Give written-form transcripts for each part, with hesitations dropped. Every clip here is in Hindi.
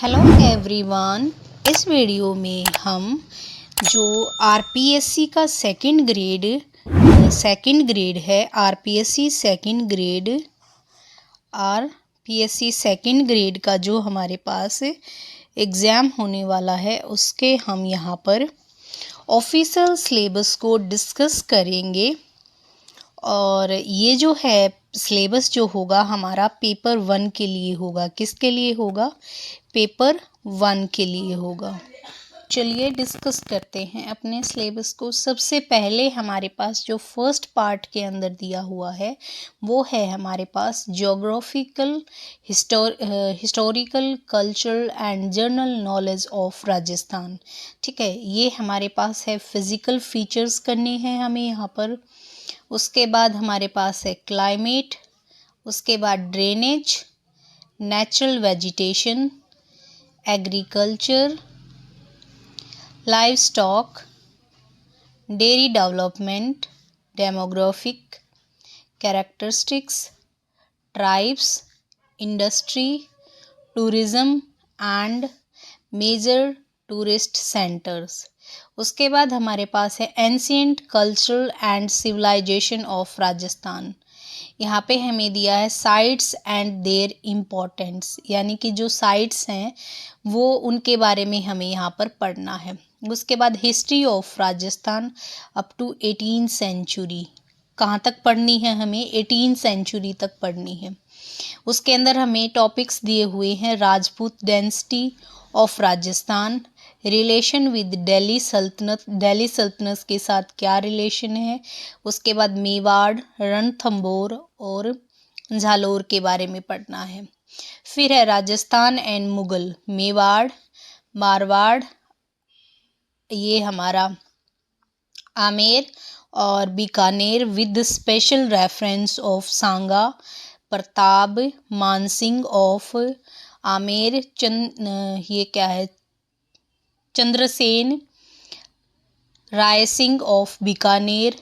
Hello everyone. इस वीडियो में हम जो आरपीएससी का सेकंड ग्रेड है, आरपीएससी सेकंड ग्रेड का जो हमारे पास एग्ज़ाम होने वाला है, उसके हम यहाँ पर ऑफिशियल सिलेबस को डिस्कस करेंगे। और ये जो है सिलेबस जो होगा हमारा पेपर 1 के लिए होगा। किसके लिए होगा? पेपर 1 के लिए होगा। चलिए डिस्कस करते हैं अपने सिलेबस को। सबसे पहले हमारे पास जो फर्स्ट पार्ट के अंदर दिया हुआ है वो है हमारे पास geographical, historical, cultural and general knowledge of Rajasthan. ठीक है, ये हमारे पास है। फिजिकल फीचर्स करने हैं हमें यहाँ पर। उसके बाद हमारे पास है क्लाइमेट, उसके बाद drainage, natural vegetation, agriculture, live stock, dairy development, demographic, characteristics, tribes, industry, tourism and major tourist centres. उसके बाद हमारे पास है ancient cultural and civilisation of Rajasthan. यहाँ पे हमें दिया है साइट्स एंड देयर इम्पोर्टेंस, यानी कि जो साइट्स हैं वो उनके बारे में हमें यहाँ पर पढ़ना है। उसके बाद history of Rajasthan up to 18th century. कहाँ तक पढ़नी है? हमें 18th सेंचुरी तक पढ़नी है। उसके अंदर हमें टॉपिक्स दिए हुए हैं Rajput density of Rajasthan, relation with Delhi सल्तनत के साथ क्या रिलेशन है। उसके बाद मेवाड़, रणथंभौर और झालोर के बारे में पढ़ना है। फिर है राजस्थान एंड मुगल, मेवाड़, मारवाड़, ये हमारा आमेर और Bikaner with special reference of Sanga, Pratap, Mansingh of Amer, ये क्या है, चंद्रसेन, राय सिंह ऑफ बीकानेर,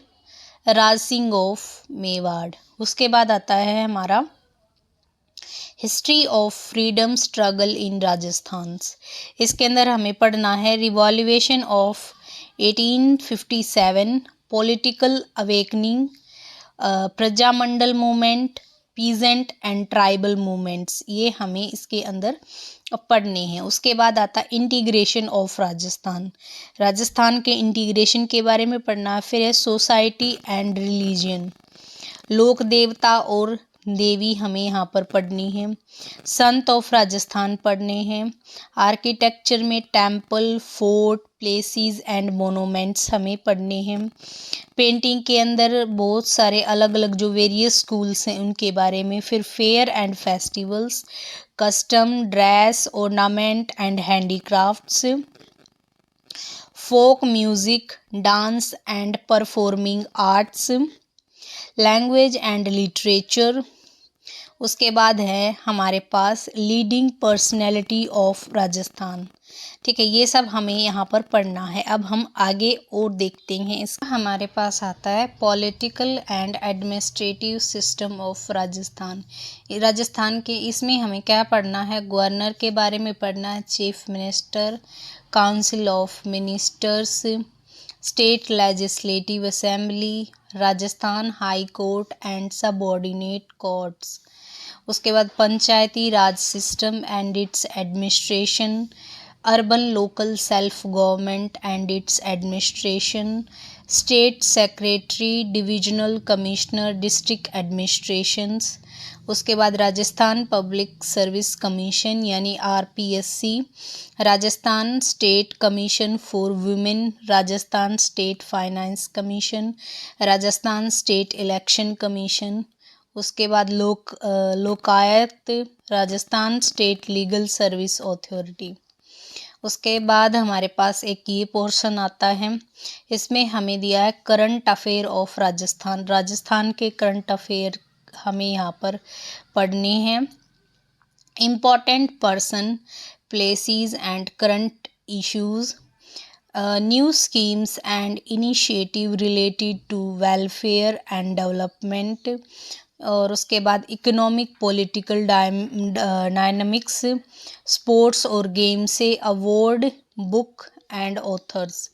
राज सिंह ऑफ मेवाड़। उसके बाद आता है हमारा history of freedom struggle in Rajasthan. इसके अंदर हमें पढ़ना है revolution of 1857, political awakening, Prajamandal movement, peasant and tribal movements. ये हमें इसके अंदर पढ़ने हैं। उसके बाद आता इंटीग्रेशन ऑफ राजस्थान के इंटीग्रेशन के बारे में पढ़ना है। फिर है सोसाइटी एंड रिलीजन, लोक देवता और देवी हमें यहाँ पर पढ़नी है। संत ऑफ राजस्थान पढ़ने हैं। आर्किटेक्चर में temple, fort, places and monuments हमें पढ़ने हैं। पेंटिंग के अंदर बहुत सारे अलग अलग जो वेरियस स्कूल्स हैं उनके बारे में। फिर fair and festivals, custom, dress, ornament and handicrafts, folk music, dance and performing arts, language and literature. उसके बाद है हमारे पास लीडिंग पर्सनैलिटी ऑफ राजस्थान। ठीक है, ये सब हमें यहाँ पर पढ़ना है। अब हम आगे और देखते हैं। इसका हमारे पास आता है political and administrative system of Rajasthan के इसमें हमें क्या पढ़ना है? गवर्नर के बारे में पढ़ना है, chief minister, council of ministers, state legislative assembly, Rajasthan high court and subordinate courts. उसके बाद Panchayati Raj system and its administration, urban local self government and its administration, state secretary, divisional commissioner, district administrations. उसके बाद राजस्थान पब्लिक सर्विस कमीशन यानी RPSC, Rajasthan state commission for women, Rajasthan state finance commission, Rajasthan state election commission. उसके बाद Lokayukta, Rajasthan state legal service authority. उसके बाद हमारे पास एक ये पोर्शन आता है, इसमें हमें दिया है करंट अफेयर ऑफ राजस्थान के करंट अफेयर हमें यहाँ पर पढ़ने हैं। Important person, places and current issues, new schemes and initiative related to welfare and development, और उसके बाद इकोनॉमिक पॉलिटिकल डायनामिक्स, स्पोर्ट्स और गेम से अवार्ड, बुक एंड ऑथर्स।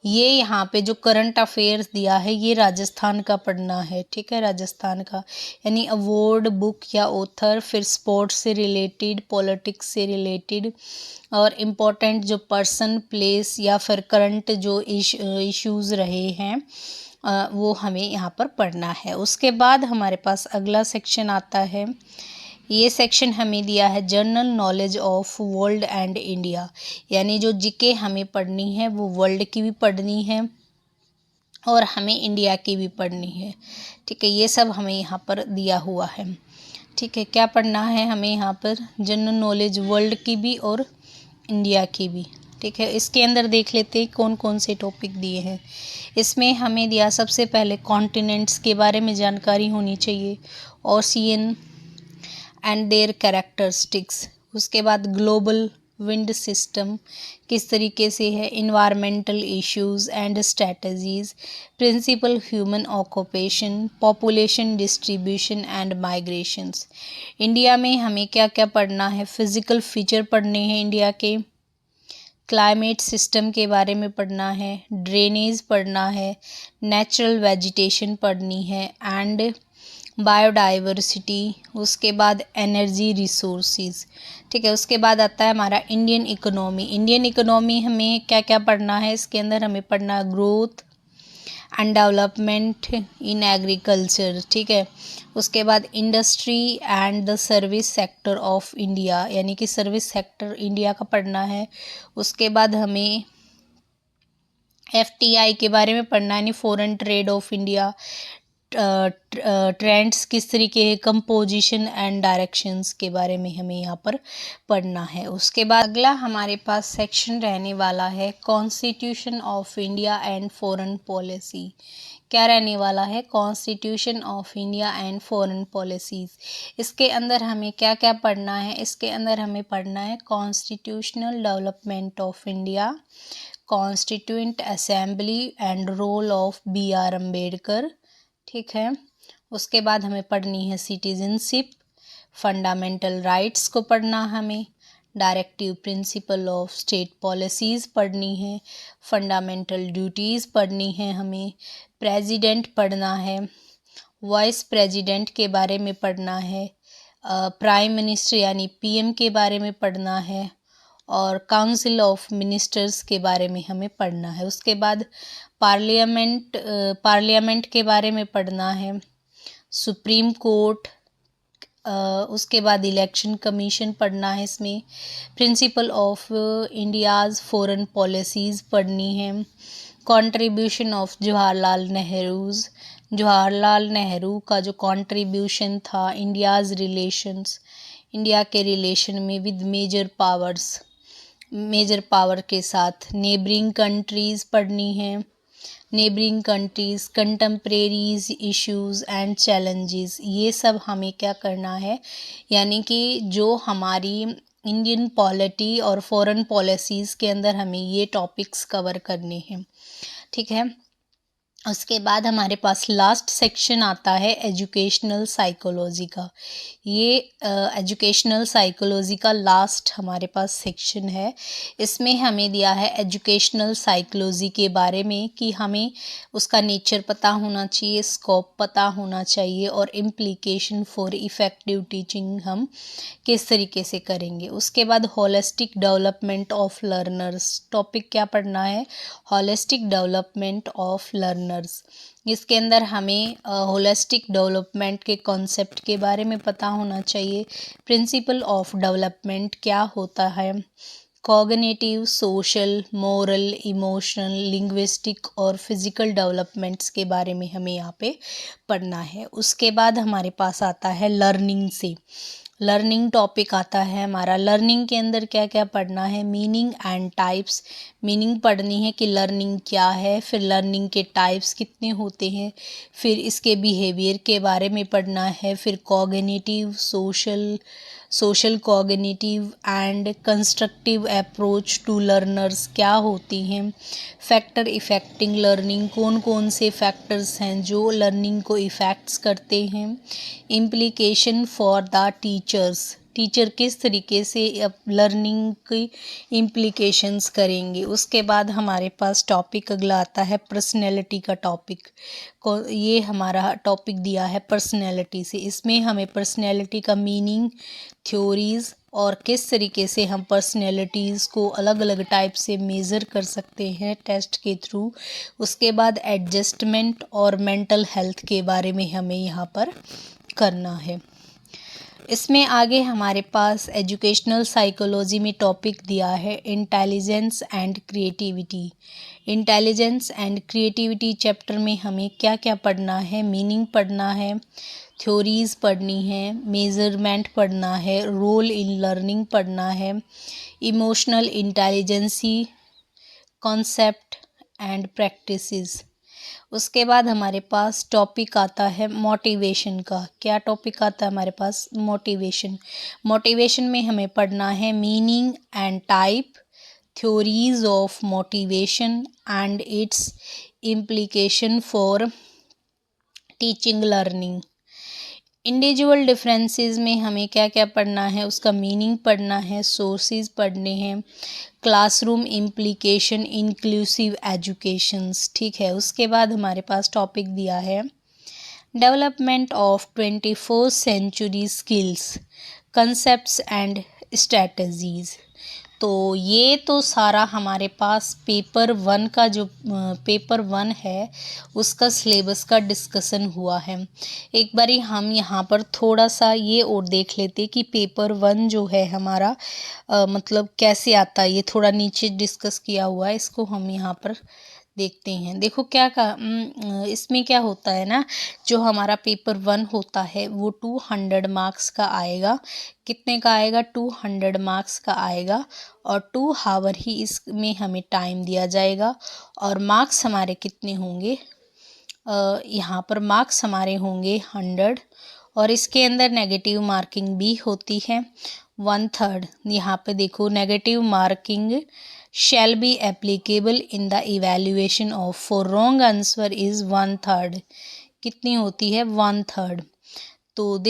ये यहाँ पे जो करंट अफेयर्स दिया है ये राजस्थान का पढ़ना है, ठीक है, राजस्थान का, यानी अवार्ड, बुक या ऑथर, फिर स्पोर्ट्स से रिलेटेड, पॉलिटिक्स से रिलेटेड, और इम्पोर्टेंट जो पर्सन, प्लेस या फिर करंट जो इश्यूज़ रहे हैं वो हमें यहाँ पर पढ़ना है। उसके बाद हमारे पास अगला सेक्शन आता है। ये सेक्शन हमें दिया है general knowledge of world and India, यानी जो जीके हमें पढ़नी है वो वर्ल्ड की भी पढ़नी है और हमें इंडिया की भी पढ़नी है, ठीक है। ये सब हमें यहाँ पर दिया हुआ है, ठीक है। क्या पढ़ना है हमें यहाँ पर? जनरल नॉलेज वर्ल्ड की भी और इंडिया की भी, ठीक है। इसके अंदर देख लेते हैं कौन कौन से टॉपिक दिए हैं। इसमें हमें दिया सबसे पहले कॉन्टिनेंट्स के बारे में जानकारी होनी चाहिए, ओशियन एंड देयर कैरेक्टरिस्टिक्स। उसके बाद ग्लोबल विंड सिस्टम किस तरीके से है, environmental issues and strategies, principal human occupation, population distribution and migrations. India में हमें क्या क्या पढ़ना है? फिजिकल फीचर पढ़ने हैं इंडिया के, क्लाइमेट सिस्टम के बारे में पढ़ना है, ड्रेनेज पढ़ना है, नेचुरल वेजिटेशन पढ़नी है एंड बायोडाइवर्सिटी। उसके बाद एनर्जी रिसोर्सेज, ठीक है। उसके बाद आता है हमारा इंडियन इकोनॉमी। इंडियन इकोनॉमी हमें क्या क्या पढ़ना है? इसके अंदर हमें पढ़ना है growth and development in agriculture, ठीक है। उसके बाद industry and the service sector of India, यानी कि सर्विस सेक्टर इंडिया का पढ़ना है। उसके बाद हमें एफटीआई के बारे में पढ़ना है, यानी foreign trade off India, trends किस तरीके है, कंपोजिशन एंड डायरेक्शंस के बारे में हमें यहाँ पर पढ़ना है। उसके बाद अगला हमारे पास सेक्शन रहने वाला है constitution of India and foreign policy. क्या रहने वाला है? Constitution of India and foreign policies. इसके अंदर हमें क्या क्या पढ़ना है? इसके अंदर हमें पढ़ना है constitutional development of India, constituent assembly and role of BR Ambedkar, ठीक है। उसके बाद हमें पढ़नी है सिटीजनशिप, फंडामेंटल राइट्स को पढ़ना हमें, directive principle of state policies पढ़नी है, फंडामेंटल ड्यूटीज़ पढ़नी है हमें, प्रेसिडेंट पढ़ना है, वाइस प्रेसिडेंट के बारे में पढ़ना है, प्राइम मिनिस्टर यानी PM के बारे में पढ़ना है, और काउंसिल ऑफ मिनिस्टर्स के बारे में हमें पढ़ना है। उसके बाद पार्लियामेंट के बारे में पढ़ना है, सुप्रीम कोर्ट, उसके बाद इलेक्शन कमीशन पढ़ना है इसमें, principle of India's foreign policies पढ़नी है, कंट्रीब्यूशन ऑफ जवाहरलाल नेहरू का जो कंट्रीब्यूशन था इंडियाज़ रिलेशंस, इंडिया के रिलेशन में विद मेजर पावर के साथ, नेबरिंग कंट्रीज़ पढ़नी है, neighbouring countries, contemporaries issues and challenges. ये सब हमें क्या करना है, यानी कि जो हमारी इंडियन पॉलिटी और फॉरेन पॉलिसीज़ के अंदर हमें ये टॉपिक्स कवर करने हैं, ठीक है। उसके बाद हमारे पास लास्ट सेक्शन आता है एजुकेशनल साइकोलॉजी का। ये एजुकेशनल साइकोलॉजी का लास्ट हमारे पास सेक्शन है। इसमें हमें दिया है एजुकेशनल साइकोलॉजी के बारे में कि हमें उसका नेचर पता होना चाहिए, स्कोप पता होना चाहिए और इम्प्लीकेशन फॉर इफ़ेक्टिव टीचिंग हम किस तरीके से करेंगे। उसके बाद holistic development of learners, topic क्या पढ़ना है? Holistic development of learners. इसके अंदर हमें होलिस्टिक डेवलपमेंट के कॉन्सेप्ट के बारे में पता होना चाहिए, प्रिंसिपल ऑफ डेवलपमेंट क्या होता है, cognitive, social, moral, emotional, linguistic और फिजिकल डेवलपमेंट्स के बारे में हमें यहाँ पे पढ़ना है। उसके बाद हमारे पास आता है लर्निंग से, लर्निंग टॉपिक आता है हमारा। लर्निंग के अंदर क्या क्या पढ़ना है? मीनिंग एंड टाइप्स, मीनिंग पढ़नी है कि लर्निंग क्या है, फिर लर्निंग के टाइप्स कितने होते हैं, फिर इसके बिहेवियर के बारे में पढ़ना है, फिर cognitive, social cognitive and constructive approach to learners क्या होती हैं, फैक्टर इफ़ेक्टिंग लर्निंग, कौन कौन से फैक्टर्स हैं जो लर्निंग को इफ़ेक्ट्स करते हैं, implication for the teachers, teacher किस तरीके से लर्निंग की इम्प्लीकेशंस करेंगे। उसके बाद हमारे पास टॉपिक अगला आता है पर्सनैलिटी का टॉपिक। ये हमारा टॉपिक दिया है पर्सनैलिटी से। इसमें हमें पर्सनैलिटी का मीनिंग, थ्योरीज़ और किस तरीके से हम पर्सनैलिटीज़ को अलग अलग टाइप से मेज़र कर सकते हैं टेस्ट के थ्रू। उसके बाद एडजस्टमेंट और मेंटल हेल्थ के बारे में हमें यहाँ पर करना है। इसमें आगे हमारे पास एजुकेशनल साइकोलॉजी में टॉपिक दिया है intelligence and creativity. Intelligence and creativity chapter में हमें क्या क्या पढ़ना है, मीनिंग पढ़ना है, थ्योरीज़ पढ़नी है, मेज़रमेंट पढ़ना है, रोल इन लर्निंग पढ़ना है, emotional intelligence concept and practices. उसके बाद हमारे पास टॉपिक आता है मोटिवेशन का। क्या टॉपिक आता है हमारे पास? मोटिवेशन। मोटिवेशन में हमें पढ़ना है meaning and type, theories of motivation and it's implication for teaching learning. Individual differences में हमें क्या क्या पढ़ना है, उसका मीनिंग पढ़ना है, सोर्सेज पढ़ने हैं, क्लासरूम इम्प्लीकेशन इंक्लूसिव एजुकेशंस। ठीक है। उसके बाद हमारे पास टॉपिक दिया है development of 21st century skills, concepts and strategies. तो ये तो सारा हमारे पास पेपर 1 का जो पेपर 1 है उसका सिलेबस का डिस्कशन हुआ है। एक बारी हम यहाँ पर थोड़ा सा ये और देख लेते कि पेपर 1 जो है हमारा मतलब कैसे आता है। ये थोड़ा नीचे डिस्कस किया हुआ है, इसको हम यहाँ पर देखते हैं। देखो क्या इसमें क्या होता है ना, जो हमारा पेपर 1 होता है वो 200 मार्क्स का आएगा। कितने का आएगा? 200 मार्क्स का आएगा और 2 आवर ही इसमें हमें टाइम दिया जाएगा। और मार्क्स हमारे कितने होंगे? यहाँ पर मार्क्स हमारे होंगे 100 और इसके अंदर नेगेटिव मार्किंग भी होती है 1/3। यहाँ पे देखो negative marking shall be applicable in the evaluation of for wrong answer is 1/3। कितनी होती है? 1/3। तो